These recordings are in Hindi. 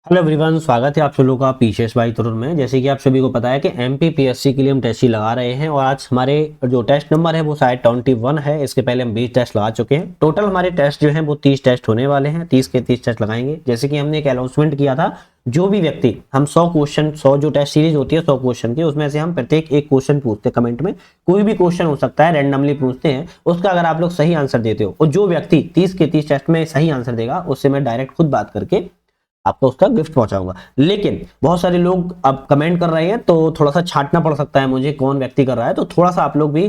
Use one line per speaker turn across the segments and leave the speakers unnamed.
हेलो एवरीवन, स्वागत है आप सभी लोगों का पीसीएस बाई तरुण में। जैसे कि आप सभी को पता है कि एमपीपीएससी के लिए हम टेस्ट ही लगा रहे हैं और आज हमारे जो टेस्ट नंबर है वो शायद 21 है। इसके पहले हम 20 टेस्ट लगा चुके हैं। टोटल हमारे टेस्ट जो हैं वो 30 टेस्ट होने वाले हैं। 30 के 30 टेस्ट लगाएंगे। जैसे कि हमने एक अनाउंसमेंट किया था, जो भी व्यक्ति हम 100 क्वेश्चन 100 जो टेस्ट सीरीज होती है 100 क्वेश्चन की, उसमें से हम प्रत्येक एक क्वेश्चन पूछते हैं। कमेंट में कोई भी क्वेश्चन हो सकता है, रैंडमली पूछते हैं। उसका अगर आप लोग सही आंसर देते हो और जो व्यक्ति 30 के 30 टेस्ट में सही आंसर देगा उससे मैं डायरेक्ट खुद बात करके आपको उसका गिफ्ट पहुंचाऊंगा। लेकिन बहुत सारे लोग अब कमेंट कर रहे हैं तो थोड़ा सा छांटना पड़ सकता है मुझे कौन व्यक्ति कर रहा है। तो थोड़ा सा आप लोग भी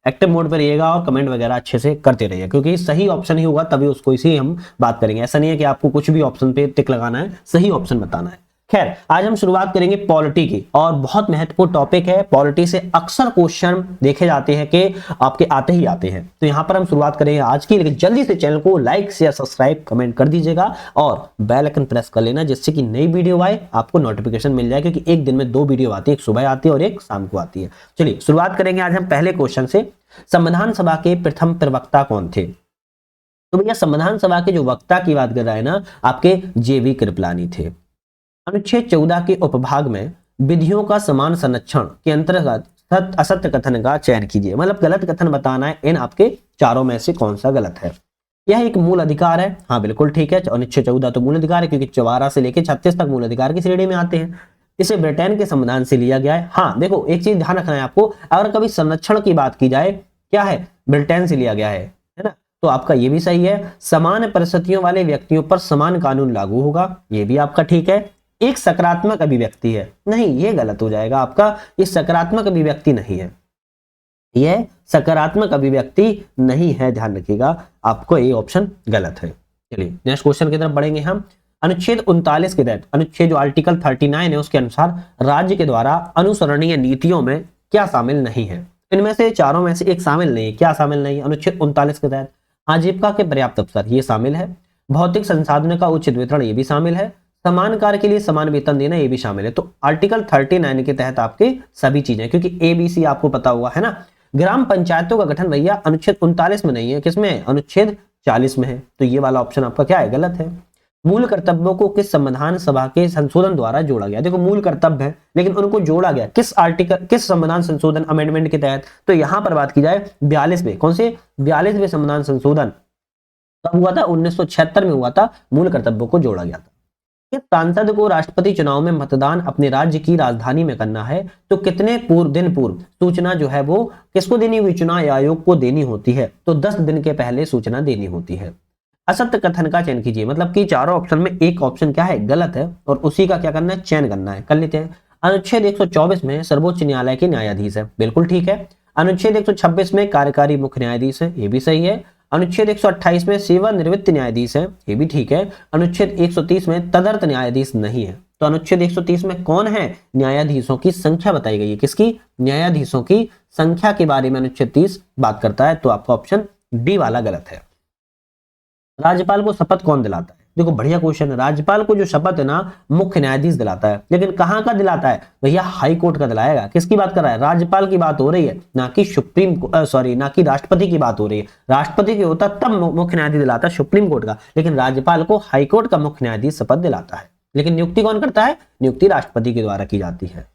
एक्टिव मोड पर रहिएगा और कमेंट वगैरह अच्छे से करते रहिए, क्योंकि सही ऑप्शन ही होगा तभी उसको इसी हम बात करेंगे। ऐसा नहीं है कि आपको कुछ भी ऑप्शन पे टिक लगाना है, सही ऑप्शन बताना है। खैर, आज हम शुरुआत करेंगे पॉलिटी की और बहुत महत्वपूर्ण टॉपिक है। पॉलिटी से अक्सर क्वेश्चन देखे जाते हैं कि आपके आते ही आते हैं। तो यहां पर हम शुरुआत करेंगे आज की, लेकिन जल्दी से चैनल को लाइक शेयर सब्सक्राइब कमेंट कर दीजिएगा और बेल आइकन प्रेस कर लेना, जिससे कि नई वीडियो आए आपको नोटिफिकेशन मिल जाए, क्योंकि एक दिन में 2 वीडियो आती है, एक सुबह आती है और एक शाम को आती है। चलिए शुरुआत करेंगे आज हम पहले क्वेश्चन से। संविधान सभा के प्रथम प्रवक्ता कौन थे? तो भैया संविधान सभा के जो वक्ता की बात कर रहा है ना, आपके जेबी कृपलानी थे। अनुच्छेद 14 के उपभाग में विधियों का समान संरक्षण के अंतर्गत सत्य असत्य कथन का चयन कीजिए। मतलब गलत कथन बताना है, इन आपके चारों में से कौन सा गलत है। यह एक मूल अधिकार है। हाँ बिल्कुल ठीक है, अनुच्छेद 14 तो मूल अधिकार है, क्योंकि 44 से लेकर 36 तक मूल अधिकार की श्रेणी में आते हैं। इसे ब्रिटेन के संविधान से लिया गया है। हाँ देखो, एक चीज ध्यान रखना है आपको, अगर कभी संरक्षण की बात की जाए, क्या है, ब्रिटेन से लिया गया है ना, तो आपका ये भी सही है। समान परिस्थितियों वाले व्यक्तियों पर समान कानून लागू होगा, ये भी आपका ठीक है। एक सकारात्मक अभिव्यक्ति है, नहीं ये गलत हो जाएगा आपका, ये सकारात्मक अभिव्यक्ति नहीं है, यह सकारात्मक अभिव्यक्ति नहीं है, ध्यान रखिएगा, आपको ये ऑप्शन गलत है। चलिए नेक्स्ट क्वेश्चन की तरफ बढ़ेंगे हम। अनुच्छेद 39 के तहत, अनुच्छेद जो आर्टिकल 39 है उसके अनुसार राज्य के द्वारा अनुसरणीय नीतियों में क्या शामिल नहीं है? इनमें से चारों में से एक शामिल नहीं है। क्या शामिल नहीं है? अनुच्छेद 39 के तहत आजीविका के पर्याप्त अवसर, ये शामिल है। भौतिक संसाधनों का उचित वितरण, ये भी शामिल है। समान कार्य के लिए समान वेतन देना, ये भी शामिल है। तो आर्टिकल 39 के तहत आपके सभी चीजें, क्योंकि ABC आपको पता हुआ है ना। ग्राम पंचायतों का गठन भैया अनुच्छेद 39 में नहीं है, किसमें है? अनुच्छेद 40 में है। तो ये वाला ऑप्शन आपका क्या है? गलत है। मूल कर्तव्यों को किस संविधान सभा के संशोधन द्वारा जोड़ा गया? देखो मूल कर्तव्य है, लेकिन उनको जोड़ा गया किस आर्टिकल, किस संविधान संशोधन अमेंडमेंट के तहत? तो यहां पर बात की जाए 42वें, कौन से 42वें संविधान संशोधन कब हुआ था? 1976 में हुआ था। मूल कर्तव्यों को जोड़ा गया था। सांसद को राष्ट्रपति चुनाव में मतदान अपने राज्य की राजधानी में करना है तो कितने दिन पूर्व सूचना जो है वो किसको देनी हुई? चुनाव आयोग को देनी होती है। तो 10 दिन के पहले सूचना देनी होती है। असत्य कथन का चयन कीजिए, मतलब कि चारों ऑप्शन में एक ऑप्शन क्या है? गलत है, और उसी का क्या करना है? चयन करना है। कर लेते हैं। अनुच्छेद 124 में सर्वोच्च न्यायालय के न्यायाधीश है, बिल्कुल ठीक है। अनुच्छेद 126 में कार्यकारी मुख्य न्यायाधीश है, ये भी सही है। अनुच्छेद 128 में सेवानिवृत्त न्यायाधीश है, ये भी ठीक है। अनुच्छेद 130 में तदर्थ न्यायाधीश नहीं है। तो अनुच्छेद 130 में कौन है? न्यायाधीशों की संख्या बताई गई है। किसकी? न्यायाधीशों की संख्या के बारे में अनुच्छेद 30 बात करता है। तो आपका ऑप्शन डी वाला गलत है। राज्यपाल को शपथ कौन दिलाता है? देखो बढ़िया क्वेश्चन है। राज्यपाल को जो शपथ है ना, मुख्य न्यायाधीश दिलाता है, लेकिन कहां का दिलाता है भैया? हाई कोर्ट का दिलाएगा। किसकी बात कर रहा है? राज्यपाल की बात हो रही है, ना कि ना कि राष्ट्रपति की बात हो रही है। राष्ट्रपति की होता तब मुख्य न्यायाधीश दिलाता सुप्रीम कोर्ट का, लेकिन राज्यपाल को हाई कोर्ट का मुख्य न्यायाधीश शपथ दिलाता है। लेकिन नियुक्ति कौन करता है? नियुक्ति राष्ट्रपति के द्वारा की जाती है।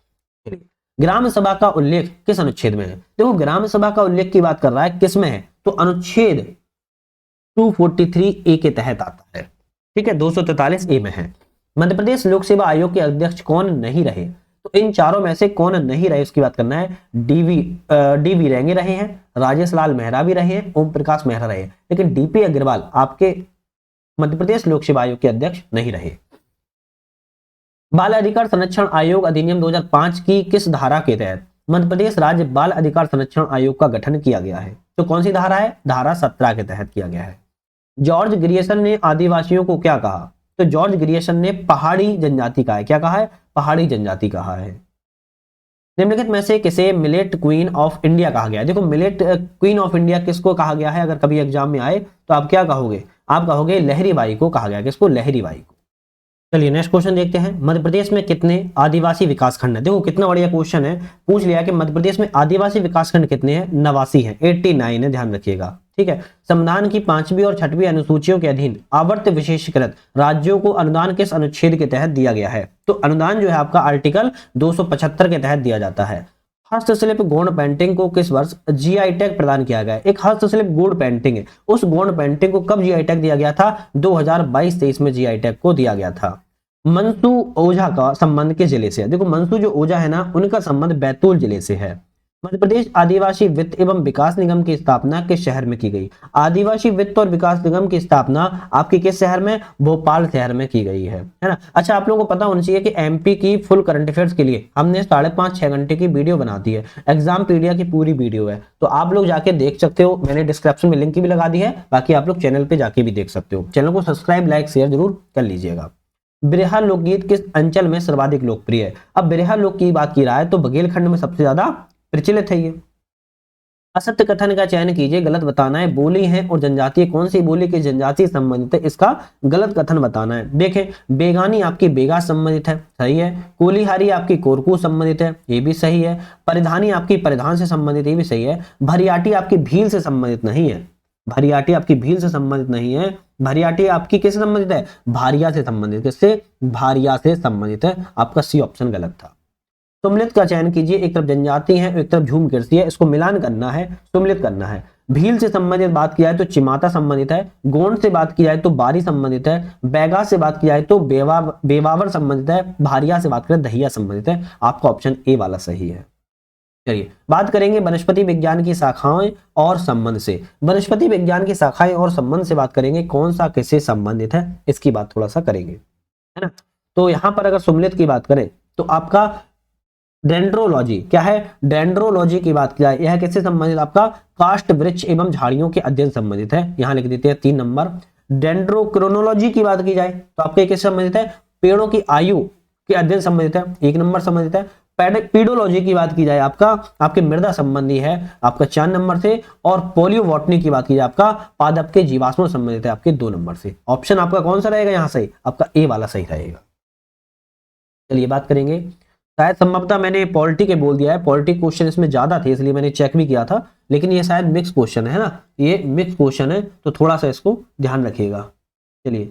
ग्राम सभा का उल्लेख किस अनुच्छेद में है? देखो ग्राम सभा का उल्लेख की बात कर रहा है, किस में है? तो अनुच्छेद 243A के तहत आता है, ठीक है। 243A में है। मध्य प्रदेश लोक सेवा आयोग के अध्यक्ष कौन नहीं रहे? तो इन चारों में से कौन नहीं रहे उसकी बात करना है। डीवी रेंगे रहे हैं, राजेश लाल मेहरा भी रहे हैं, ओम प्रकाश मेहरा रहे, लेकिन डीपी अग्रवाल आपके मध्य प्रदेश लोक सेवा आयोग के अध्यक्ष नहीं रहे। बाल अधिकार संरक्षण आयोग अधिनियम 2005 की किस धारा के तहत मध्य प्रदेश राज्य बाल अधिकार संरक्षण आयोग का गठन किया गया है? तो कौन सी धारा है? धारा 17 के तहत किया गया है। जॉर्ज ग्रियर्सन ने आदिवासियों को क्या कहा? तो जॉर्ज ग्रियर्सन ने पहाड़ी जनजाति कहा है। क्या कहा है? पहाड़ी जनजाति कहा है। निम्नलिखित में से किसे मिलेट क्वीन ऑफ इंडिया कहा गया है? देखो मिलेट क्वीन ऑफ इंडिया किसको कहा गया है? अगर कभी एग्जाम में आए तो आप क्या कहोगे? आप कहोगे लहरी बाई को कहा गया। किसको? लहरी बाई को। चलिए नेक्स्ट क्वेश्चन देखते हैं। मध्य प्रदेश में कितने आदिवासी विकास खंड है? देखो कितना बढ़िया क्वेश्चन है, पूछ लिया कि मध्य प्रदेश में आदिवासी विकास खंड कितने हैं? 89 है, 89 है, ध्यान रखिएगा। ठीक है। संविधान की 5वीं और 6वीं अनुसूचियों के अधीन आवर्त विशेषीकृत राज्यों को अनुदान किस अनुच्छेद के तहत दिया गया है? तो अनुदान जो है आपका आर्टिकल 275 के तहत दिया जाता है। हस्तशिल्प गौण पेंटिंग को किस वर्ष जीआई टैग प्रदान किया गया? एक हस्तशिल्प गौण पेंटिंग है, उस गौण पेंटिंग को कब जीआई टैग दिया गया था? 2022-23 में जीआई टैग को दिया गया था। मंसू ओझा का संबंध किस जिले से है? देखो मंसू जो ओझा है ना, उनका संबंध बैतूल जिले से है। मध्य प्रदेश आदिवासी वित्त एवं विकास निगम की स्थापना किस शहर में की गई? आदिवासी वित्त और विकास निगम की स्थापना आपके किस शहर में? भोपाल शहर में की गई है ना। अच्छा, आप लोगों को पता होना चाहिए कि एमपी की फुल करंट अफेयर्स के लिए हमने 5.5-6 घंटे की वीडियो बना दी है, एग्जाम पीडिया की पूरी वीडियो है, तो आप लोग जाके देख सकते हो। मैंने डिस्क्रिप्शन में लिंक भी लगा दी है, बाकी आप लोग चैनल पे जाके भी देख सकते हो। चैनल को सब्सक्राइब, लाइक, शेयर जरूर कर लीजिएगा। बिरहा लोकगीत किस अंचल में सर्वाधिक लोकप्रिय है? अब बिरहा लोक की बात की रहा है तो बघेलखंड में सबसे ज्यादा प्रचलित है ये। असत्य कथन का चयन कीजिए, गलत बताना है। बोली है और जनजातीय, कौन सी बोली की जनजाति संबंधित है, इसका गलत कथन बताना है। देखें, बेगानी आपकी बेगा संबंधित है, सही है। कोलीहारी आपकी कोरकू संबंधित है, ये भी सही है। परिधानी आपकी परिधान से संबंधित, ये भी सही है। भरियाटी आपकी भील से संबंधित नहीं है, भरियाटी आपकी भील से संबंधित नहीं है। भरियाटी आपकी किससे संबंधित है? भारिया से संबंधित। किससे? भारिया से संबंधित है। आपका सी ऑप्शन गलत था। सुमलित का चयन कीजिए, एक तरफ जनजाति है, एक तरफ झूम कृषि है, इसको मिलान करना है, सुमलित करना है। भील से संबंधित बात की जाए तो चिमाता संबंधित है। गोंड से बात की जाए तो बारी संबंधित है। बैगा से बात की जाए तो बेवावर संबंधित है। भारिया से बात करें दहिया संबंधित है। आपका ऑप्शन ए वाला सही है। चलिए बात करेंगे वनस्पति विज्ञान की शाखाएं और संबंध से। वनस्पति विज्ञान की शाखाएं और संबंध से बात करेंगे, कौन सा किससे संबंधित है, इसकी बात थोड़ा सा करेंगे, है ना। तो यहां पर अगर सुमलित की बात करें तो आपका डेंड्रोलॉजी क्या है? डेंड्रोलॉजी की बात की जाए, यह किससे संबंधित? आपका काष्ठ वृक्ष एवं झाड़ियों के अध्ययन संबंधित है, यहां लिख देते हैं 3 नंबर। डेंड्रोक्रोनोलॉजी की बात की जाए तो आपके किससे संबंधित है? पेड़ों की आयु के अध्ययन संबंधित है, 1 नंबर संबंधित है। पीडोलॉजी की बात की जाए आपका आपके मृदा संबंधी है, आपका 4 नंबर से। और पोलियोबॉटनी की बात की जाए आपका पादप के जीवाश्मों संबंधित है, आपके 2 नंबर से। ऑप्शन आपका कौन सा रहेगा यहां सही? आपका ए वाला सही रहेगा। चलिए बात करेंगे, शायद संभवतः मैंने पॉलिटी के बोल दिया है, पॉलिटी क्वेश्चन इसमें ज्यादा थे इसलिए मैंने चेक भी किया था, लेकिन ये शायद मिक्स क्वेश्चन है ना, ये मिक्स क्वेश्चन है तो थोड़ा सा इसको ध्यान रखिएगा। चलिए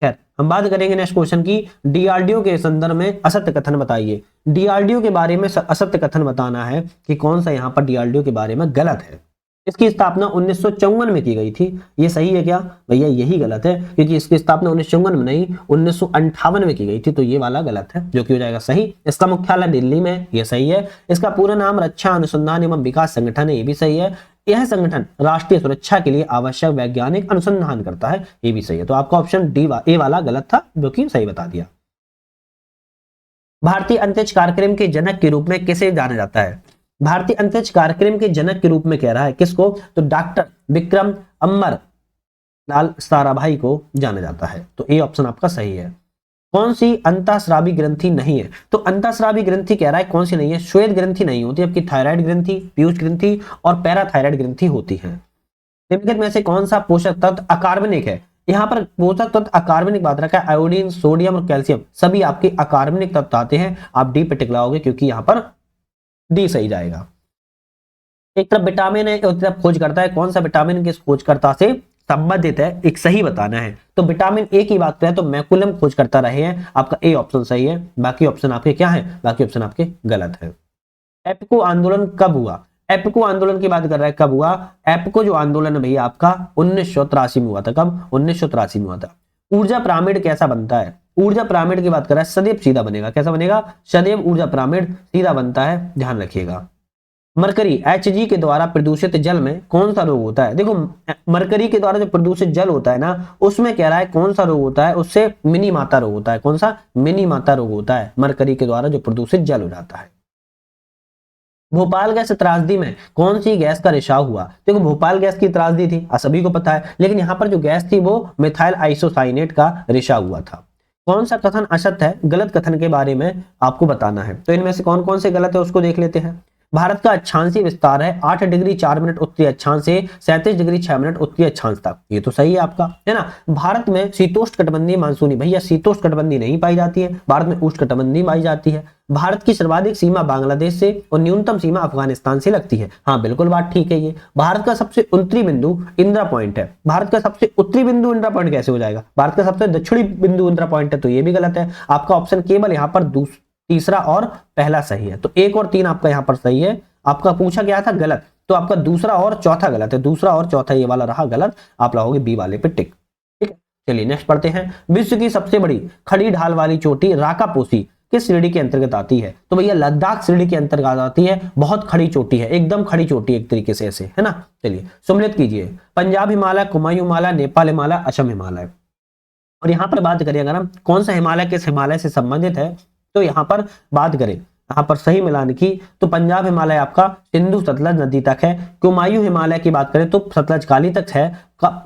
खैर हम बात करेंगे नेक्स्ट क्वेश्चन की। डीआरडीओ के संदर्भ में असत्य कथन बताइए। डीआरडीओ के बारे में असत्य कथन बताना है कि कौन सा यहाँ पर डीआरडीओ के बारे में गलत है। इसकी स्थापना 1954 में की गई थी, ये सही है क्या भैया? यही गलत है, क्योंकि इसकी स्थापना 1954 में नहीं 1958 में की गई थी, तो ये वाला गलत है, जो कि हो जाएगा सही। इसका मुख्यालय दिल्ली में, ये सही है। इसका पूरा नाम रक्षा अनुसंधान एवं विकास संगठन है, ये भी सही है। यह संगठन राष्ट्रीय सुरक्षा के लिए आवश्यक वैज्ञानिक अनुसंधान करता है, ये भी सही है। तो आपका ऑप्शन डी ए वाला गलत था, जो कि सही बता दिया। भारतीय अंतरिक्ष कार्यक्रम के जनक के रूप में किसे जाना जाता है? भारतीय अंतरिक्ष कार्यक्रम के जनक के रूप में कह रहा है किसको? तो डॉक्टर विक्रम अमर लाल साराभाई को जाना जाता है, तो ए ऑप्शन आपका सही है। कौन सी अंतःस्रावी ग्रंथि नहीं है? तो अंतःस्रावी ग्रंथि कह रहा है कौन सी नहीं है? श्वेत ग्रंथि नहीं होती, जबकि थायराइड ग्रंथि, पीयूष ग्रंथि और पैराथायराइड ग्रंथि होती है। निम्नलिखित में से कौन सा पोषक तत्व अकार्बनिक है? यहाँ पर पोषक तत्व अकार्बनिक बात रखा है, आयोडीन, सोडियम और कैल्शियम सभी आपके अकार्बनिक तत्व आते हैं। आप डी पे टिक लगाओगे क्योंकि यहाँ पर डी सही जाएगा। एक तरफ विटामिन है, एक तरफ खोज करता है, कौन सा विटामिन किस खोजकर्ता से संबंधित है, एक सही बताना है। तो विटामिन ए की बात करें तो मैकुलम खोज करता रहे हैं, आपका ए ऑप्शन सही है। बाकी ऑप्शन आपके क्या है? बाकी ऑप्शन आपके गलत है। एप्को आंदोलन कब हुआ? एप्को आंदोलन की बात कर रहा है, कब हुआ? एप्को जो आंदोलन है भैया आपका 1983 में हुआ था। कब? 1983 में हुआ था। ऊर्जा पिरामिड कैसा बनता है? ऊर्जा पिरामिड की बात कर रहा है, सदैव सीधा बनेगा। कैसा बनेगा? सदैव ऊर्जा पिरामिड सीधा बनता है, ध्यान रखिएगा। मरकरी Hg के द्वारा प्रदूषित जल में कौन सा रोग होता है? देखो मरकरी के द्वारा जो प्रदूषित जल होता है ना, उसमें कह रहा है कौन सा रोग होता है? उससे मिनी माता रोग होता है। कौन सा? मिनी माता रोग होता है, मरकरी के द्वारा जो प्रदूषित जल हो जाता है। भोपाल गैस त्रासदी में कौन सी गैस का रिसाव हुआ? देखो भोपाल गैस की त्रासदी थी, सभी को पता है, लेकिन यहाँ पर जो गैस थी वो मिथाइल आइसोसाइनेट का रिसाव हुआ था। कौन सा कथन असत्य है? गलत कथन के बारे में आपको बताना है। तो इनमें से कौन कौन से गलत है उसको देख लेते हैं। भारत का अक्षांशीय विस्तार है 8 डिग्री 4 मिनट उत्तरी अक्षांश से 37 डिग्री 6 मिनट उत्तरी अक्षांश तक। ये तो सही है आपका, है ना। भारत में शीतोष्ण कटिबंधीय मानसूनी, भैया शीतोष्ण कटिबंधीय नहीं पाई जाती है, भारत में उष्ण कटिबंधीय पाई जाती है। भारत की सर्वाधिक सीमा बांग्लादेश से और न्यूनतम सीमा अफगानिस्तान से लगती है। हाँ बिल्कुल बात ठीक है। ये भारत का सबसे उत्तरी बिंदु इंदिरा पॉइंट है। भारत का सबसे उत्तरी बिंदु इंदिरा पॉइंट कैसे हो जाएगा? भारत का सबसे दक्षिणी बिंदु इंदिरा पॉइंट है, तो ये भी गलत है। आपका ऑप्शन केवल यहाँ पर तीसरा और पहला सही है। तो 1 और 3 आपका यहाँ पर सही है। आपका पूछा गया था गलत, तो आपका दूसरा और चौथा गलत है। दूसरा और चौथा ये वाला रहा गलत, आप लगाओगे बी वाले पे टिक। ठीक है, चलिए नेक्स्ट पढ़ते हैं। विश्व की सबसे बड़ी खड़ी ढाल वाली चोटी राकापोसी किस श्रेणी के अंतर्गत आती है? तो भैया लद्दाख श्रेणी के अंतर्गत आती है। बहुत खड़ी चोटी है, एकदम खड़ी चोटी एक तरीके से ऐसे, है ना। चलिए सम्मिलित कीजिए। पंजाब हिमालय, कुमायूं हिमालय, नेपाल हिमालय, असम हिमालय। और यहाँ पर बात करें अगर हम कौन सा हिमालय किस हिमालय से संबंधित है, तो यहाँ पर बात करें यहाँ पर सही मिलान की, तो पंजाब हिमालय आपका सिंधु सतलज नदी तक है। कुमायूं हिमालय की बात करें तो सतलज काली तक है।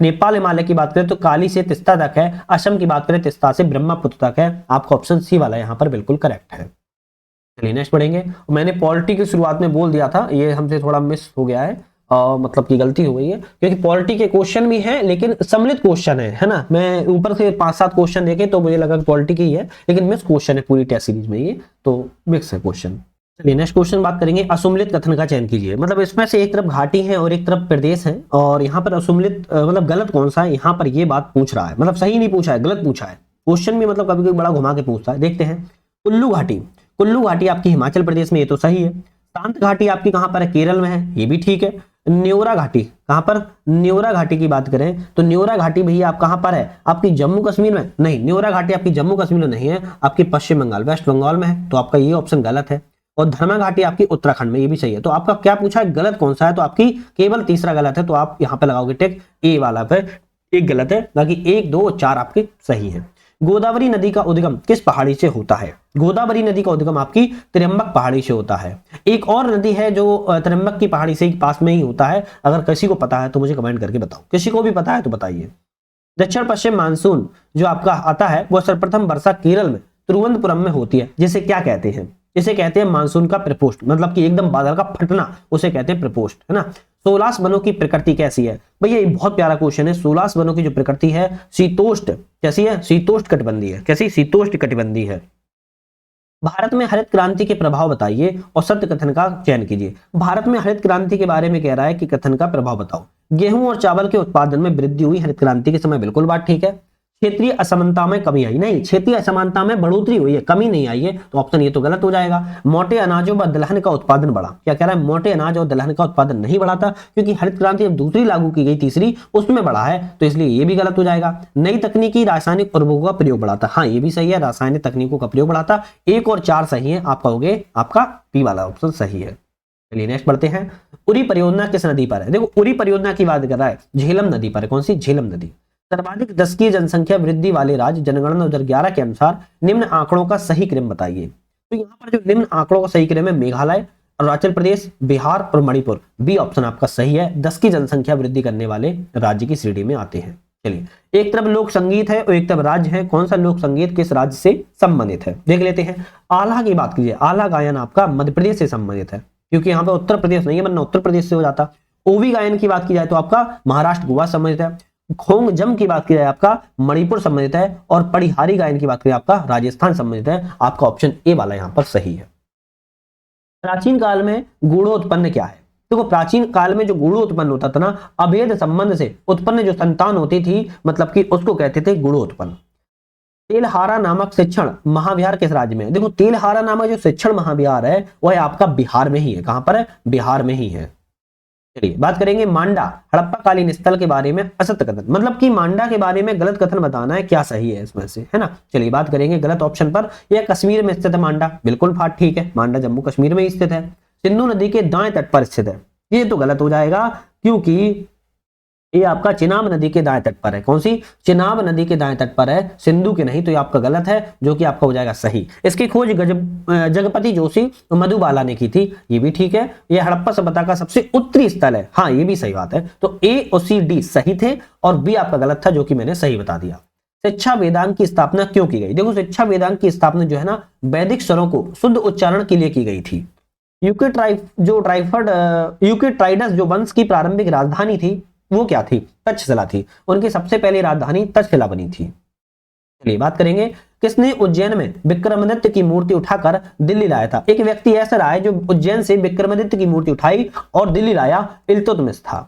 नेपाल हिमालय की बात करें तो काली से तिस्ता तक है। असम की बात करें तिस्ता से ब्रह्मपुत्र तक है। आपका ऑप्शन सी वाला यहाँ पर बिल्कुल करेक्ट है। चलिए नेक्स्ट पढ़ेंगे। मैंने पॉलिटी की शुरुआत में बोल दिया था, ये हमसे थोड़ा मिस हो गया है, मतलब की गलती हो गई है, क्योंकि पॉलिटी के क्वेश्चन भी हैं लेकिन सम्मिलित क्वेश्चन है ना। मैं ऊपर से 5-7 क्वेश्चन देखे तो मुझे लगा पॉलिटी की है, लेकिन मिस क्वेश्चन है पूरी टेस्ट सीरीज में, ये तो मिक्स है क्वेश्चन। चलिए नेक्स्ट क्वेश्चन बात करेंगे। असुम्मिलित कथन का चयन कीजिए। मतलब इसमें से एक तरफ घाटी है और एक तरफ प्रदेश है, और यहाँ पर असुम्मिलित मतलब गलत कौन सा है, यहाँ पर ये बात पूछ रहा है, मतलब सही नहीं पूछा है, गलत पूछा है क्वेश्चन भी, मतलब कभी कभी बड़ा घुमा के पूछता है। देखते हैं। कुल्लू घाटी, कुल्लू घाटी आपकी हिमाचल प्रदेश में, ये तो सही है। शांत घाटी आपकी कहां पर है? केरल में है, ये भी ठीक है। न्योरा घाटी कहां पर? न्योरा घाटी की बात करें तो न्योरा घाटी भैया आप कहां पर है? आपकी जम्मू कश्मीर में? नहीं, न्योरा घाटी आपकी जम्मू कश्मीर में नहीं है, आपकी पश्चिम बंगाल वेस्ट बंगाल में है, तो आपका ये ऑप्शन गलत है। और धर्मा घाटी आपकी उत्तराखंड में, ये भी सही है। तो आपका क्या पूछा है, गलत कौन सा है? तो आपकी केवल तीसरा गलत है, तो आप यहाँ पे लगाओगे टिक, ए वाला पे एक गलत है, बाकी 1, 2 और 4 आपके सही है। गोदावरी नदी का उद्गम किस पहाड़ी से होता है? गोदावरी नदी का उद्गम आपकी त्र्यंबक पहाड़ी से होता है। एक और नदी है जो त्र्यंबक की पहाड़ी से पास में ही होता है, अगर किसी को पता है तो मुझे कमेंट करके बताओ, किसी को भी पता है तो बताइए। दक्षिण पश्चिम मानसून जो आपका आता है वो सर्वप्रथम वर्षा केरल में तिरुवनंतपुरम में होती है, जिसे क्या कहते हैं? इसे कहते हैं मानसून का प्रपोस्ट, मतलब कि एकदम बादल का फटना, उसे कहते हैं प्रपोस्ट, है ना। 16 वनों की प्रकृति कैसी है? भैया ये बहुत प्यारा क्वेश्चन है। 16 वनों की जो प्रकृति है शीतोष्ण, कैसी है? शीतोष्ण कटिबंधीय है। कैसी? शीतोष्ण कटिबंधीय है। भारत में हरित क्रांति के प्रभाव बताइए और सत्य कथन का चयन कीजिए। भारत में हरित क्रांति के बारे में कह रहा है कि कथन का प्रभाव बताओ। गेहूं और चावल के उत्पादन में वृद्धि हुई हरित क्रांति के समय, बिल्कुल बात ठीक है। क्षेत्रीय असमानता में कमी आई, नहीं, क्षेत्रीय असमानता में बढ़ोतरी हुई है, कमी नहीं आई है, तो ऑप्शन ये तो गलत हो जाएगा। मोटे अनाजों व दलहन का उत्पादन बढ़ा, क्या कह रहा है? मोटे अनाज और दलहन का उत्पादन नहीं बढ़ा था, क्योंकि हरित क्रांति जब दूसरी लागू की गई, तीसरी, उसमें बढ़ा है, तो इसलिए ये भी गलत हो जाएगा। नई तकनीकी रासायनिक उर्वरकों का प्रयोग बढ़ा था, हाँ ये भी सही है, रासायनिक तकनीकों का प्रयोग बढ़ा था। 1 और 4 सही है, आपका हो गए, आपका पी वाला ऑप्शन सही है। चलिए नेक्स्ट पढ़ते हैं। उरी परियोजना किस नदी पर है? देखो उरी परियोजना की बात कर रहा है, झेलम नदी पर है। कौन सी? झेलम नदी। सर्वाधिक दशकीय जनसंख्या वृद्धि वाले राज्य जनगणना 2011 के अनुसार निम्न आंकड़ों का सही क्रम बताइए। तो यहाँ पर जो निम्न आंकड़ों का सही क्रम है, मेघालय, अरुणाचल प्रदेश, बिहार और मणिपुर, बी ऑप्शन आपका सही है। 10 की जनसंख्या वृद्धि करने वाले राज्य की श्रेणी में आते हैं। चलिए, एक तरफ लोक संगीत है और एक तरफ राज्य है, कौन सा लोक संगीत किस राज्य से संबंधित है देख लेते हैं। आल्हा की बात कीजिए, आल्हा गायन आपका मध्य प्रदेश से संबंधित है, क्योंकि यहाँ पे उत्तर प्रदेश नहीं है, वरना उत्तर प्रदेश से हो जाता। ओवी गायन की बात की जाए तो आपका महाराष्ट्र गोवा संबंधित है। खोंगजम की बात की जाए आपका मणिपुर संबंधित है, और पढ़िहारी गायन की बात करें आपका राजस्थान संबंधित है। आपका ऑप्शन ए वाला यहाँ पर सही है। प्राचीन काल में गुणोत्पन्न क्या है? देखो प्राचीन काल में जो गुणो उत्पन्न होता था ना, अभेद संबंध से उत्पन्न जो संतान होती थी, मतलब कि उसको कहते थे गुणोत्पन्न। तेलहारा नामक शिक्षण महाविहार किस राज्य में है? देखो तेलहारा नामक जो शिक्षण महाविहार है वह आपका बिहार में ही है। कहां पर है? बिहार में ही है। चलिए बात करेंगे मांडा हड़प्पा कालीन स्थल के बारे में असत्य कथन, मतलब कि मांडा के बारे में गलत कथन बताना है, क्या सही है इसमें से, है ना। चलिए बात करेंगे गलत ऑप्शन पर। यह कश्मीर में स्थित है मांडा, बिल्कुल बात ठीक है, मांडा जम्मू कश्मीर में स्थित है। सिंधु नदी के दाएं तट पर स्थित है, ये तो गलत हो जाएगा, क्योंकि ये आपका चिनाब नदी के दाएं तट पर है। कौन सी? चिनाब नदी के दाएं तट पर है, सिंधु के नहीं, तो ये आपका गलत है, जो कि आपका हो जाएगा सही। इसकी खोज जगपति जोशी और मधुबाला ने की थी, ये भी ठीक है। ये हड़प्पा सभ्यता का सबसे उत्तरी स्थल है, हाँ ये भी सही बात है। तो ए और सी डी सही थे और बी आपका गलत था, जो कि मैंने सही बता दिया। शिक्षा वेदांग की स्थापना क्यों की गई? देखो शिक्षा वेदांग की स्थापना जो है ना, वैदिक स्वरों को शुद्ध उच्चारण के लिए की गई थी। यूकेट्राइडस जो वंश की प्रारंभिक राजधानी थी वो क्या थी? तक्षशिला थी। उनकी सबसे पहली राजधानी तक्षशिला बनी थी। चलिए बात करेंगे, किसने उज्जैन में विक्रमादित्य की मूर्ति उठाकर दिल्ली लाया था? एक व्यक्ति ऐसा रहा है जो उज्जैन से विक्रमादित्य की मूर्ति उठाई और दिल्ली लाया, इल्तुतमिश था।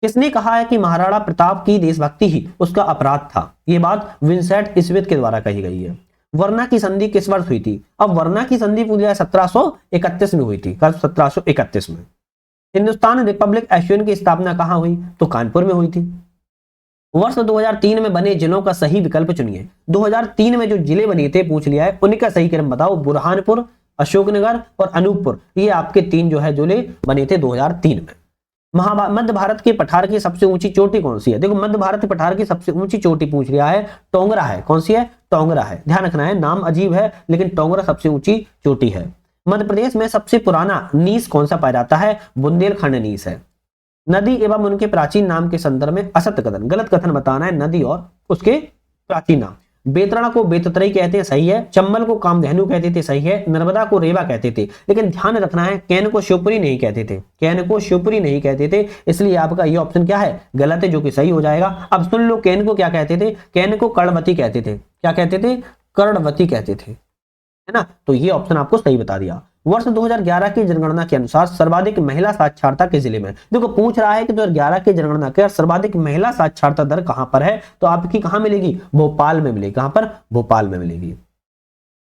किसने कहा है कि महाराणा प्रताप की देशभक्ति ही उसका अपराध था? ये बात विंसेंट स्मिथ के द्वारा कही गई है। वर्ना की संधि किस वर्ष हुई थी? अब वर्ना की संधि पूरी 1731 में हुई थी। कब? 1731 में। हिंदुस्तान रिपब्लिक एसोसिएशन की स्थापना कहां हुई? तो कानपुर में हुई थी। वर्ष 2003 में बने जिलों का सही विकल्प चुनिए। 2003 में जो जिले बने थे पूछ लिया है, उनका सही क्रम बताओ। बुरहानपुर, अशोकनगर और अनूपपुर, ये आपके 3 जो है जिले बने थे 2003 में। मध्य भारत के पठार की सबसे ऊंची चोटी कौन सी है? देखो मध्य भारत के पठार की सबसे ऊंची चोटी पूछ लिया है, टोंगरा है। कौन सी है? टोंगरा है। ध्यान रखना है, नाम अजीब है लेकिन टोंगरा सबसे ऊंची चोटी है। मध्य प्रदेश में सबसे पुराना नीस कौन सा पाया जाता है? बुंदेलखंड नीस है। नदी एवं उनके प्राचीन नाम के संदर्भ में असत्य कथन, गलत कथन बताना है, नदी और उसके प्राचीन नाम। बेतरा को बेततरई कहते हैं, सही है। चंबल को कामधेनु कहते थे, सही है। नर्मदा को रेवा कहते थे, लेकिन ध्यान रखना है कैन को शिवपुरी नहीं कहते थे, कैन को शिवपुरी नहीं कहते थे, इसलिए आपका ये ऑप्शन क्या है? गलत है, जो कि सही हो जाएगा। अब सुन लो, कैन को क्या कहते थे? कैन को कर्णवती कहते थे। क्या कहते थे? कर्णवती कहते थे, है ना। तो ये ऑप्शन आपको सही बता दिया। वर्ष 2011 की जनगणना के अनुसार सर्वाधिक महिला साक्षरता के जिले में, देखो पूछ रहा है कि 2011 की जनगणना के सर्वाधिक महिला साक्षरता दर कहां पर है? तो आपकी कहां मिलेगी? भोपाल में मिलेगी। कहां पर? भोपाल में मिलेगी।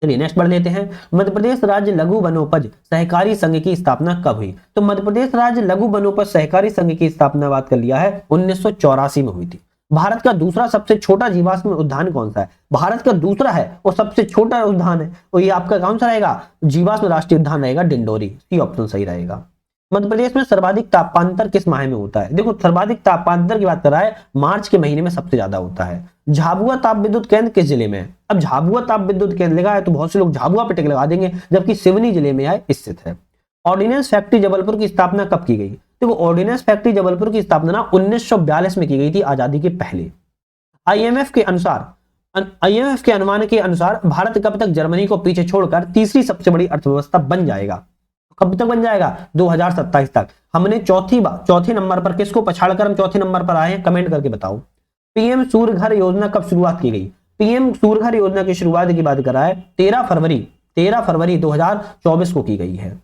चलिए नेक्स्ट बढ़ लेते हैं। मध्य प्रदेश राज्य लघु वनोपज सहकारी संघ की स्थापना कब हुई? तो मध्य प्रदेश राज्य लघु वनोपज सहकारी संघ की स्थापना बात कर लिया है 1984 में हुई थी। भारत का दूसरा सबसे छोटा जीवाश्म उद्यान कौन सा है? भारत का दूसरा है और सबसे छोटा उद्यान है, और ये आपका कौन सा रहेगा? जीवाश्म राष्ट्रीय उद्यान रहेगा डिंडोरी। सी ऑप्शन सही रहेगा। मध्य प्रदेश में सर्वाधिक तापांतर किस माह में होता है? देखो सर्वाधिक तापांतर की बात कर रहा है, मार्च के महीने में सबसे ज्यादा होता है। झाबुआ ताप विद्युत केंद्र किस जिले में है? अब झाबुआ ताप विद्युत केंद्र लगा है तो बहुत से लोग झाबुआ पे टिक लगा देंगे, जबकि सिवनी जिले में है स्थित है। ऑर्डिनेंस फैक्ट्री जबलपुर की स्थापना कब की गई? देखो ऑर्डिनेंस फैक्ट्री जबलपुर की स्थापना 1942 में की गई थी, आजादी के पहले। आईएमएफ के अनुमान के अनुसार भारत कब तक जर्मनी को पीछे छोड़कर तीसरी सबसे बड़ी अर्थव्यवस्था बन जाएगा? कब तक बन जाएगा? 2027 तक। हमने चौथे नंबर पर किसको पछाड़कर हम चौथे नंबर पर आए हैं? कमेंट करके बताओ। पीएम सूर्य घर योजना कब शुरुआत की गई? पीएम सूर्य घर योजना की शुरुआत की बात कर रहा है 13 फरवरी 2024 को की गई है।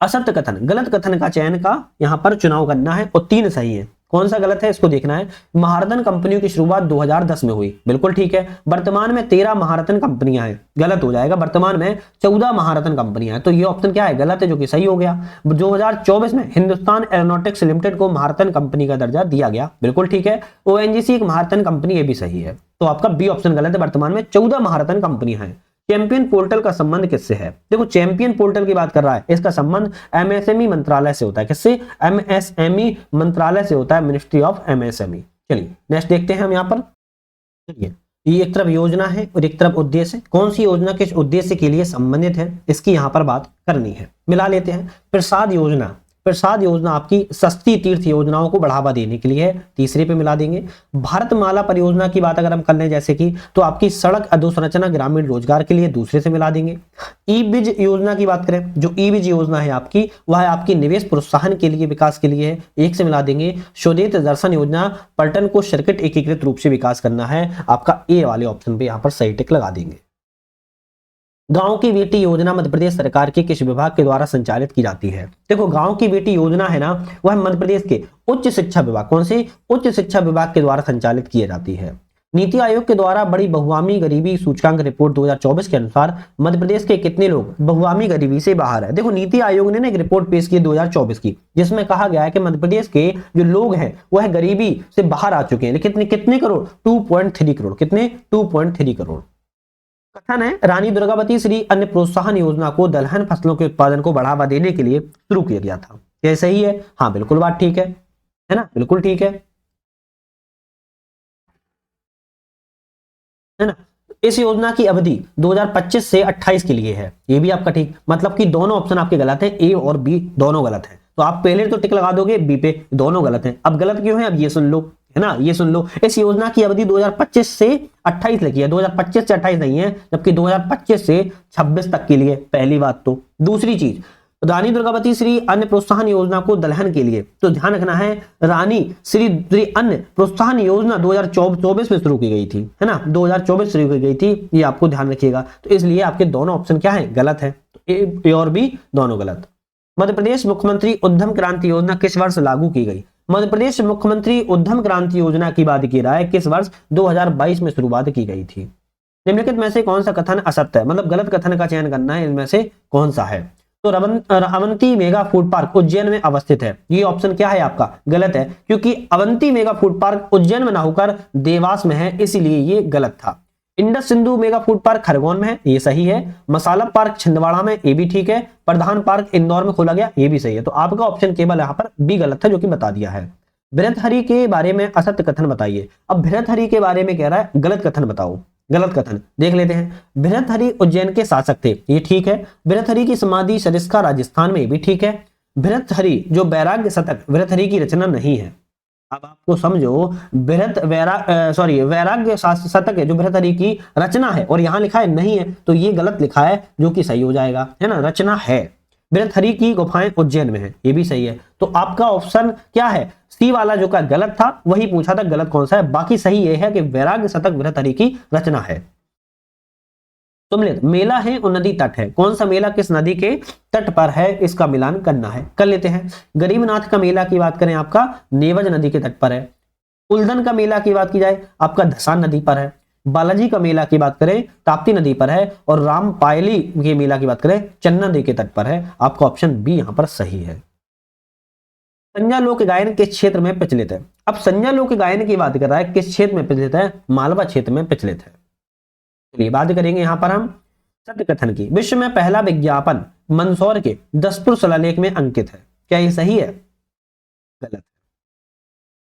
असत्य कथन, गलत कथन का चयन का यहां पर चुनाव करना है और 3 सही है। कौन सा गलत है इसको देखना है। महारत्न कंपनियों की शुरुआत 2010 में हुई, बिल्कुल ठीक है। वर्तमान में 13 महारत्न कंपनियां हैं, गलत हो जाएगा। वर्तमान में 14 महारत्न कंपनियां हैं, तो ये ऑप्शन क्या है? गलत है, जो कि सही हो गया। 2024 में हिंदुस्तान एरोनॉटिक्स लिमिटेड को महारत्न कंपनी का दर्जा दिया गया, बिल्कुल ठीक है। ओएनजीसी एक महारत्न कंपनी, ये भी सही है। तो आपका बी ऑप्शन गलत है। वर्तमान में 14 महारत्न कंपनियां हैं। चैंपियन पोर्टल का संबंध किससे है? देखो चैंपियन पोर्टल की बात कर रहा है, इसका संबंध एमएसएमई मंत्रालय से होता है। किससे? एमएसएमई मंत्रालय से होता है, मिनिस्ट्री ऑफ एमएसएमई। चलिए नेक्स्ट देखते हैं हम यहाँ पर। चलिए ये एक तरफ योजना है और एक तरफ उद्देश्य है। कौन सी योजना किस उद्देश्य के लिए संबंधित है, इसकी यहाँ पर बात करनी है। मिला लेते हैं। प्रसाद योजना आपकी सस्ती तीर्थ योजनाओं को बढ़ावा देने के लिए है, तीसरे पे मिला देंगे। भारतमाला परियोजना की बात अगर हम कर लें जैसे कि, तो आपकी सड़क अधोसंरचना ग्रामीण रोजगार के लिए, दूसरे से मिला देंगे। ई बीज योजना की बात करें, जो ई बीज योजना है आपकी, वह है आपकी निवेश प्रोत्साहन के लिए, विकास के लिए है, एक से मिला देंगे। स्वदेश दर्शन योजना पर्यटन को सर्किट एकीकृत रूप से विकास करना है, आपका ए वाले ऑप्शन पे यहाँ पर सही टिक लगा देंगे। गांव की बेटी योजना मध्य प्रदेश सरकार के किस विभाग के द्वारा संचालित की जाती है? देखो गांव की बेटी योजना है ना, वह मध्य प्रदेश के उच्च शिक्षा विभाग, कौन से? उच्च शिक्षा विभाग के द्वारा संचालित की जाती है। नीति आयोग के द्वारा बड़ी बहुआमी गरीबी सूचकांक रिपोर्ट 2024 के अनुसार मध्य प्रदेश के कितने लोग बहुआमी गरीबी से बाहर है? देखो नीति आयोग ने एक रिपोर्ट पेश की 2024 की, जिसमें कहा गया है कि मध्य प्रदेश के जो लोग हैं वह गरीबी से बाहर आ चुके हैं। लेकिन कितने करोड़? 2.3 करोड़। कितने? 2.3 करोड़। कथन है रानी दुर्गावती श्री अन्न प्रोत्साहन योजना को दलहन फसलों के उत्पादन को बढ़ावा देने के लिए शुरू किया गया था। क्या सही है? हाँ बिल्कुल बात ठीक है ना, बिल्कुल ठीक है ना। इस योजना की अवधि 2025 से 28 के लिए है, ये भी आपका ठीक। मतलब कि दोनों ऑप्शन आपके गलत है, ए और बी दोनों गलत है। तो आप पहले तो टिक लगा दोगे बी पे, दोनों गलत है। अब गलत क्यों है? अब ये सुन लो, है ना, ये सुन लो। इस योजना की अवधि 2025 से 28 लिखी है, 2025 से 28 नहीं है, जबकि 2025 से 26 तक के लिए, पहली बात तो। दूसरी चीज, रानी दुर्गावती श्री अन्न प्रोत्साहन योजना को दलहन के लिए, तो ध्यान रखना है रानी श्री अन्न प्रोत्साहन योजना 2024 में शुरू की गई थी, है ना, 2024 शुरू की गई थी, ये आपको ध्यान रखिएगा। तो इसलिए आपके दोनों ऑप्शन क्या है, गलत है, तो ए और बी दोनों गलत। मध्य प्रदेश मुख्यमंत्री उद्यम क्रांति योजना किस वर्ष लागू की गई? मध्य प्रदेश मुख्यमंत्री उद्यम क्रांति योजना की बात की रहा है, किस वर्ष 2022 में शुरुआत की गई थी। निम्नलिखित में से कौन सा कथन असत्य है, मतलब गलत कथन का चयन करना है, इनमें से कौन सा है। तो Avanti mega food park Ujjain में अवस्थित है, ये ऑप्शन क्या है आपका, गलत है, क्योंकि Avanti mega food park Ujjain में ना होकर देवास में है, इसीलिए ये गलत था। Indus Sindhu mega food park Khargone में है, ये सही है। मसाला पार्क छिंदवाड़ा में, ये भी ठीक है। प्रधान पार्क इंदौर में खोला गया, ये भी सही है। तो आपका ऑप्शन केवल यहाँ पर बी गलत है, जो कि बता दिया है। भृतहरि के बारे में असत्य कथन बताइए। अब भृतहरि के बारे में कह रहा है गलत कथन बताओ, गलत कथन देख लेते हैं। भृतहरि उज्जैन के शासक थे, ये ठीक है। भृतहरि की समाधि सरिस्का राजस्थान में, ये भी ठीक है। भृतहरि जो वैराग्य शतक भृतहरि की रचना नहीं है। अब आपको समझो, वैराग्य शतक है जो भृतहरि की रचना है, और यहां लिखा है नहीं है, तो ये गलत लिखा है, जो कि सही हो जाएगा, है ना, रचना है। भृतहरि की गुफाएं उज्जैन में है, ये भी सही है। तो आपका ऑप्शन क्या है, सी वाला जो का गलत था, वही पूछा था गलत कौन सा है, बाकी सही ये है कि वैराग्य शतक भृतहरि की रचना है। सम्मिलित मेला है और नदी तट है, कौन सा मेला किस नदी के तट पर है, इसका मिलान करना है, कर लेते हैं। गरीबनाथ का मेला की बात करें, आपका नेवज नदी के तट पर है। उल्दन का मेला की बात की जाए, आपका धसान नदी पर है। बालाजी का मेला की बात करें, ताप्ती नदी पर है। और रामपायली के मेला की बात करें, चन्ना नदी के तट पर है। आपका ऑप्शन बी यहां पर सही है। संज्ञा लोक गायन किस क्षेत्र में प्रचलित है? अब संज्ञा लोक गायन की बात कर रहा है, किस क्षेत्र में प्रचलित है, मालवा क्षेत्र में प्रचलित है। चलिए बात करेंगे यहां पर हम सत्य कथन की। विश्व में पहला विज्ञापन मंदसौर के दसपुर शिलालेख में अंकित है, क्या ये सही है, गलत है।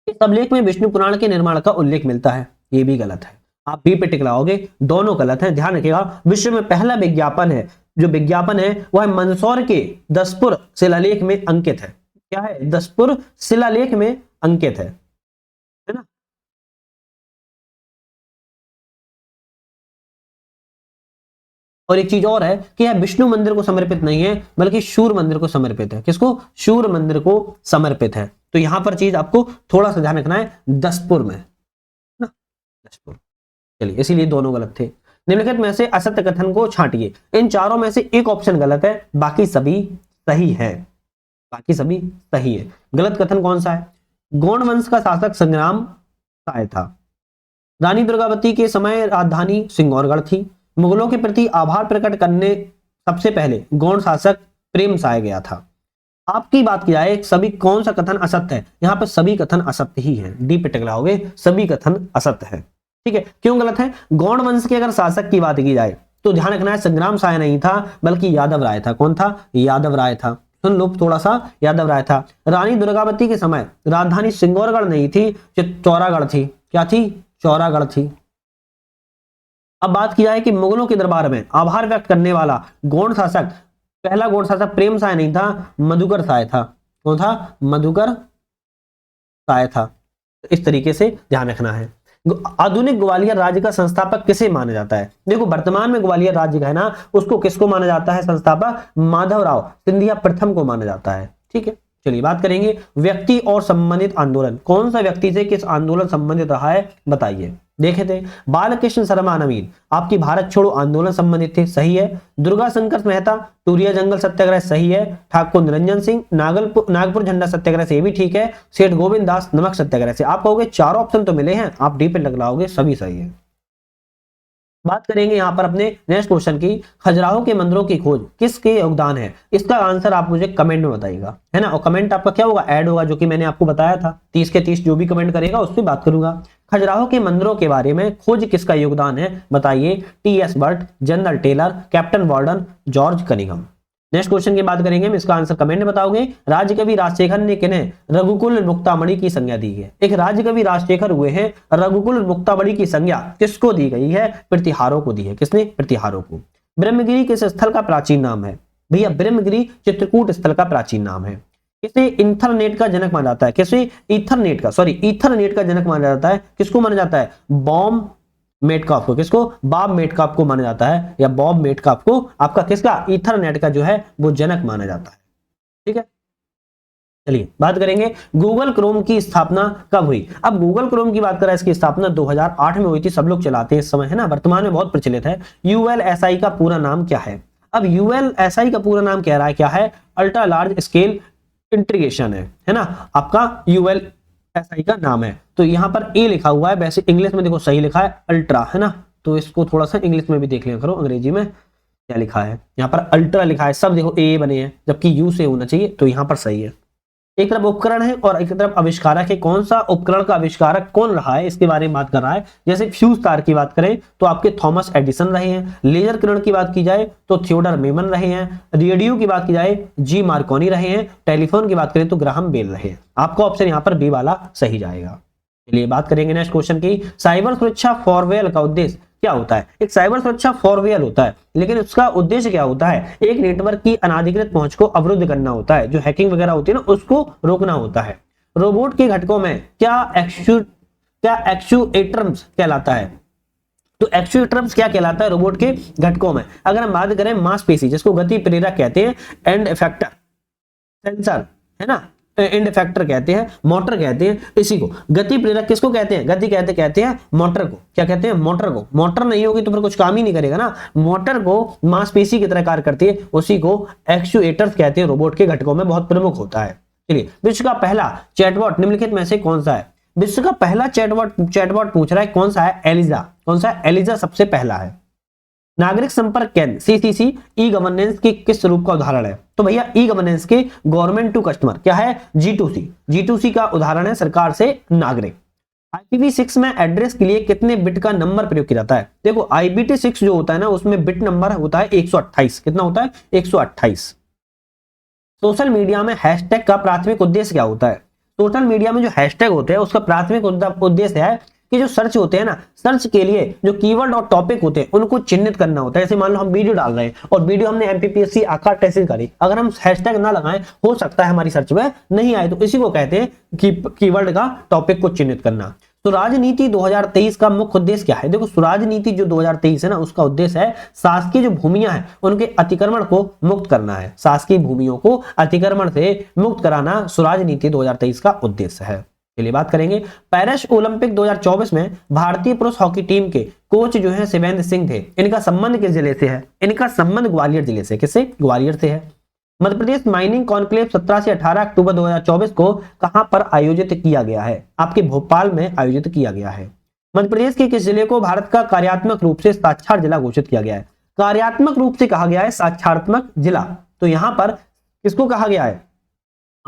इस अभिलेख में विष्णु पुराण के निर्माण का उल्लेख मिलता है, ये भी गलत है। आप बी पे टिक लगाओगे, दोनों गलत है, ध्यान रखिएगा। विश्व में पहला विज्ञापन है, जो विज्ञापन है वह मंदसौर के दसपुर शिलालेख में अंकित है। क्या है, दसपुर शिलालेख में अंकित है ना। और एक चीज और है कि यह विष्णु मंदिर को समर्पित नहीं है, बल्कि सूर्य मंदिर को समर्पित है। किसको, सूर्य मंदिर को समर्पित है। तो यहां पर चीज आपको थोड़ा सा ध्यान रखना है, दसपुर में ना, दसपुर। चलिए, इसीलिए दोनों गलत थे। निम्नलिखित में से असत्य कथन को छांटिए। इन चारों में से एक ऑप्शन गलत है, बाकी सभी सही है, बाकी सभी सही है। गलत कथन कौन सा है? गौड़ वंश का शासक संग्राम साय था। रानी दुर्गावती के समय राजधानी सिंगौरगढ़ थी। मुगलों के प्रति आभार प्रकट करने सबसे पहले गौड़ शासक प्रेम साय गया था। आपकी बात की जाए, सभी कौन सा कथन असत्य है? यहाँ पर सभी कथन असत्य ही है, डी पे टिक लगाओगे, सभी कथन असत्य है। ठीक है, क्यों गलत है? गौड़ वंश के अगर शासक की बात की जाए तो ध्यान रखना है, संग्राम साय नहीं था, बल्कि यादव राय था। कौन था? यादव राय था। सुन लो थोड़ा सा, यादव राय था। रानी दुर्गावती के समय राजधानी सिंगौरगढ़ नहीं थी, चौरागढ़ थी। क्या थी? चौरागढ़ थी। अब बात की जाए कि मुगलों के दरबार में आभार व्यक्त करने वाला गौड़ शासक, पहला गौड़ शासक प्रेम साय नहीं था, मधुकर साय था। कौन था? मधुकर साय था। इस तरीके से ध्यान रखना है। आधुनिक ग्वालियर राज्य का संस्थापक किसे माना जाता है? देखो, वर्तमान में ग्वालियर राज्य का है ना, उसको किसको माना जाता है संस्थापक? माधवराव सिंधिया प्रथम को माना जाता है। ठीक है, चलिए बात करेंगे व्यक्ति और संबंधित आंदोलन। कौन सा व्यक्ति से किस आंदोलन संबंधित रहा है, बताइए। देखे थे, बालकृष्ण शर्मा नवीन आपकी भारत छोड़ो आंदोलन संबंधित थे, सही है। दुर्गा शंकर मेहता टूरिया जंगल सत्याग्रह, सही है। ठाकुर निरंजन सिंह नागपुर झंडा सत्याग्रह से, भी ठीक है। सेठ गोविंद दास नमक सत्याग्रह से। आप कहोगे चारों ऑप्शन तो मिले हैं, आप डी पे लगाओगे, सभी सही है। बात करेंगे यहाँ पर अपने नेक्स्ट क्वेश्चन की, खजुराहो के मंदिरों की खोज किसके योगदान है? इसका आंसर आप मुझे कमेंट में बताइएगा, है ना। और कमेंट आपका क्या होगा? ऐड होगा, जो कि मैंने आपको बताया था। 30 के 30 जो भी कमेंट करेगा उस पर बात करूंगा। खजुराहो के मंदिरों के बारे में खोज किसका योगदान है, बताइए। T S. Burt, general Taylor, captain Warden, George Cunningham. Next question की बात करेंगे, इसका आंसर कमेंट में बताओगे। राजकवि राजशेखर ने किन्हें रघुकुल मुक्तामणि की संज्ञा दी है? एक राजकवि राजशेखर हुए हैं, रघुकुल मुक्तामणि की संज्ञा किसको दी गई है? प्रतिहारों को दी है। किसने? प्रतिहारों को। ब्रह्मगिरी किस स्थल का प्राचीन नाम है? भैया ब्रह्मगिरी चित्रकूट स्थल का प्राचीन नाम है। किसे इंटरनेट का जनक माना जाता है? किसे? ईथरनेट का जनक माना जाता है। किसको माना जाता है? बॉब मेटकाफ को। किसको? बॉब मेटकाफ को माना जाता है, या बॉब मेटकाफ को आपका किसका? ईथरनेट का जो है वो जनक माना जाता है। ठीक है, चलिए बात करेंगे गूगल क्रोम की स्थापना कब हुई। अब गूगल क्रोम की बात करें, इसकी स्थापना 2008 में हुई थी, सब लोग चलाते हैं इस समय, है ना, वर्तमान में बहुत प्रचलित है। यूएलएसआई का पूरा नाम क्या है। अब यूएलएसआई का पूरा नाम कह रहा है क्या है, अल्ट्रा लार्ज स्केल इंटीग्रेशन है ना, आपका यूएलएसआई का नाम है। तो यहाँ पर ए लिखा हुआ है, वैसे इंग्लिश में देखो सही लिखा है अल्ट्रा, है ना, तो इसको थोड़ा सा इंग्लिश में भी देख लिया करो, अंग्रेजी में क्या लिखा है, यहाँ पर अल्ट्रा लिखा है, सब देखो ए बने हैं, जबकि यू से होना चाहिए, तो यहाँ पर सही है। एक तरफ उपकरण है और एक तरफ आविष्कारक है, कौन सा उपकरण का आविष्कारक कौन रहा है इसके बारे में बात कर रहा है। जैसे फ्यूज तार की बात करें तो आपके थॉमस एडिसन रहे हैं, लेजर किरण की बात की जाए तो थियोडर मेमन रहे हैं, रेडियो की बात की जाए जी मार्कोनी रहे हैं, टेलीफोन की बात करें तो ग्राहम बेल रहे हैं। आपका ऑप्शन यहाँ पर बी वाला सही जाएगा। चलिए बात करेंगे नेक्स्ट क्वेश्चन की, साइबर सुरक्षा फॉरवेल का उद्देश्य क्या होता है। एक साइबर सुरक्षा फॉरवेल होता है, लेकिन उसका उद्देश्य क्या होता है, एक नेटवर्क की अनाधिकृत पहुंच को अवरुद्ध करना होता है, जो हैकिंग वगैरह होती है ना, उसको रोकना होता है। रोबोट के घटकों में क्या एक्चुएटर्स कहलाता है, तो एक्चुएटर्स क्या कहलाता है रोबोट के घटकों में। अगर हम बात करें मांसपेशी, जिसको गति प्रेरक कहते हैं, एंड इफेक्टर सेंसर, है ना, एंड इफेक्टर कहते हैं, मोटर कहते हैं, इसी को गति प्रेरक किसको कहते हैं, गति कहते हैं मोटर को, क्या कहते हैं, मोटर को। मोटर नहीं होगी तो फिर कुछ काम ही नहीं करेगा ना, मोटर को मांसपेशी की तरह कार्य करती है, उसी को एक्चुएटर्स कहते हैं, रोबोट के घटकों में बहुत प्रमुख होता है। चलिए, विश्व का पहला चैटबॉट निम्नलिखित में से कौन सा है। विश्व का पहला चैटबॉट पूछ रहा है, कौन सा है, एलिजा, कौन सा है, एलिजा सबसे पहला है। नागरिक संपर्क केंद्र सीसीसी ई गवर्नेंस के किस रूप का उदाहरण है, तो भैया ई गवर्नेंस के गवर्नमेंट टू कस्टमर क्या है, G2C का उदाहरण है, सरकार से नागरिक। IPv6 में एड्रेस के लिए कितने बिट का नंबर प्रयोग किया जाता है। देखो IPv6 जो होता है ना, उसमें बिट नंबर होता है 128, कितना होता है, 128। सोशल मीडिया में हैशटैग का प्राथमिक उद्देश्य क्या होता है। सोशल मीडिया में जो हैशटैग होते हैं उसका प्राथमिक उद्देश्य है कि जो सर्च होते हैं ना, सर्च के लिए जो कीवर्ड और टॉपिक होते हैं उनको चिन्हित करना होता है। जैसे मान लो हम वीडियो डाल रहे हैं और वीडियो हमने MPPSC आकार टेस्ट करी, अगर हम हैशटैग ना लगाएं हो सकता है हमारी सर्च में नहीं आए, तो इसी को कहते हैं कि कीवर्ड का टॉपिक को चिन्हित करना। स्वराज नीति 2023 का मुख्य उद्देश्य क्या है। देखो स्वराज नीति जो 2023 है ना, उसका उद्देश्य है शासकीय जो भूमियां हैं उनके अतिक्रमण को मुक्त करना है, शासकीय भूमियों को अतिक्रमण से मुक्त कराना स्वराज नीति 2023 का उद्देश्य है। चलिए बात करेंगे पेरिस ओलंपिक 2024 में भारतीय पुरुष हॉकी टीम के कोच जो है शिवेंद्र सिंह थे, इनका संबंध किस जिले से है, इनका संबंध ग्वालियर जिले से, किससे, ग्वालियर से है। मध्य प्रदेश माइनिंग कॉन्क्लेव 17 से 18 अक्टूबर 2024 को कहां पर आयोजित किया गया है, आपके भोपाल में आयोजित किया गया है। मध्य प्रदेश के किस जिले को भारत का कार्यात्मक रूप से साक्षर जिला घोषित किया गया है। कार्यात्मक रूप से कहा गया है साक्षरात्मक जिला, तो यहां पर किसको कहा गया है,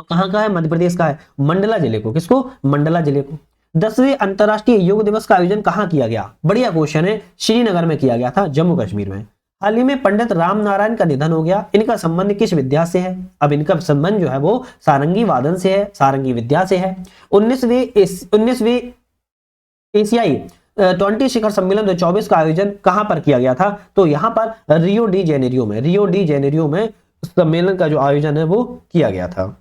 कहां का है, मध्य प्रदेश का है, मंडला जिले को, किसको, मंडला जिले को। 10वें अंतरराष्ट्रीय योग दिवस का आयोजन कहां किया गया, बढ़िया क्वेश्चन है, श्रीनगर में किया गया था, जम्मू कश्मीर में। हाल ही में पंडित राम नारायण का निधन हो गया, इनका संबंध किस विद्या से है। अब इनका संबंध जो है वो सारंगी वादन से है, सारंगी विद्या से है। 19वें एशियाई 20 शिखर सम्मेलन 2024 का आयोजन कहां पर किया गया था, तो यहां पर रियो डी जेनेरियो में सम्मेलन का जो आयोजन है वो किया गया था।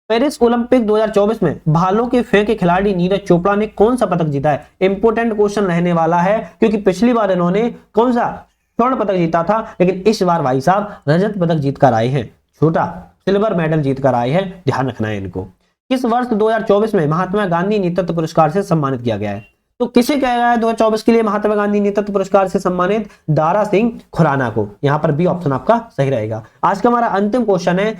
पेरिस ओलंपिक 2024 में भालों के फेंक के खिलाड़ी नीरज चोपड़ा ने कौन सा पदक जीता है। इंपोर्टेंट क्वेश्चन रहने वाला है, क्योंकि पिछली बार इन्होंने कौन सा स्वर्ण पदक जीता था, लेकिन इस बार भाई साहब रजत पदक जीत कर आए हैं, छोटा सिल्वर मेडल जीत कर आए हैं, ध्यान रखना है इनको। किस वर्ष 2024 में महात्मा गांधी नेतृत्व पुरस्कार से सम्मानित किया गया है, तो किसे कहा गया है 2024 के लिए महात्मा गांधी नेतृत्व पुरस्कार से सम्मानित, दारा सिंह खुराना को। यहां पर बी ऑप्शन आपका सही रहेगा। आज का हमारा अंतिम क्वेश्चन है,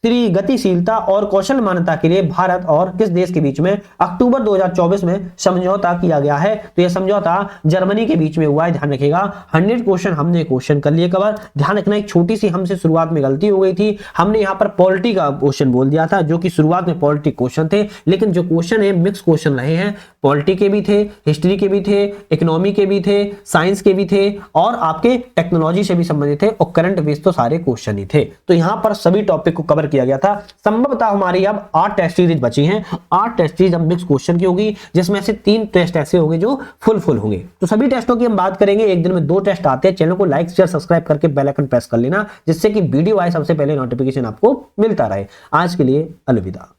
श्री गतिशीलता और कौशल मान्यता के लिए भारत और किस देश के बीच में अक्टूबर 2024 में समझौता किया गया है, तो यह समझौता जर्मनी के बीच में हुआ है, ध्यान रखिएगा। 100 क्वेश्चन हमने क्वेश्चन कर लिए कवर। ध्यान रखना एक छोटी सी हमसे शुरुआत में गलती हो गई थी, हमने यहाँ पर पॉलिटी का क्वेश्चन बोल दिया था, जो कि शुरुआत में पॉलिटी क्वेश्चन थे, लेकिन जो क्वेश्चन है मिक्स क्वेश्चन रहे हैं, पॉलिटी के भी थे, हिस्ट्री के भी थे, इकोनॉमी के भी थे, साइंस के भी थे, और आपके टेक्नोलॉजी से भी संबंधित थे, और करंट अफेयर्स तो सारे क्वेश्चन ही थे। तो यहाँ पर सभी टॉपिक को कवर किया गया था। संभवतः हमारी अब 8 टेस्ट सीरीज बची हैं, 8 टेस्ट सीरीज अब मिक्स क्वेश्चन की होगी, जिसमें से 3 टेस्ट ऐसे होंगे जो फुल होंगे। तो सभी टेस्टों की हम बात करेंगे, एक दिन में 2 टेस्ट आते हैं। चैनल को लाइक शेयर सब्सक्राइब करके बेल आइकन प्रेस कर लेना, जिससे कि वीडियो आए सबसे पहले नोटिफिकेशन आपको मिलता रहे। आज के लिए अलविदा।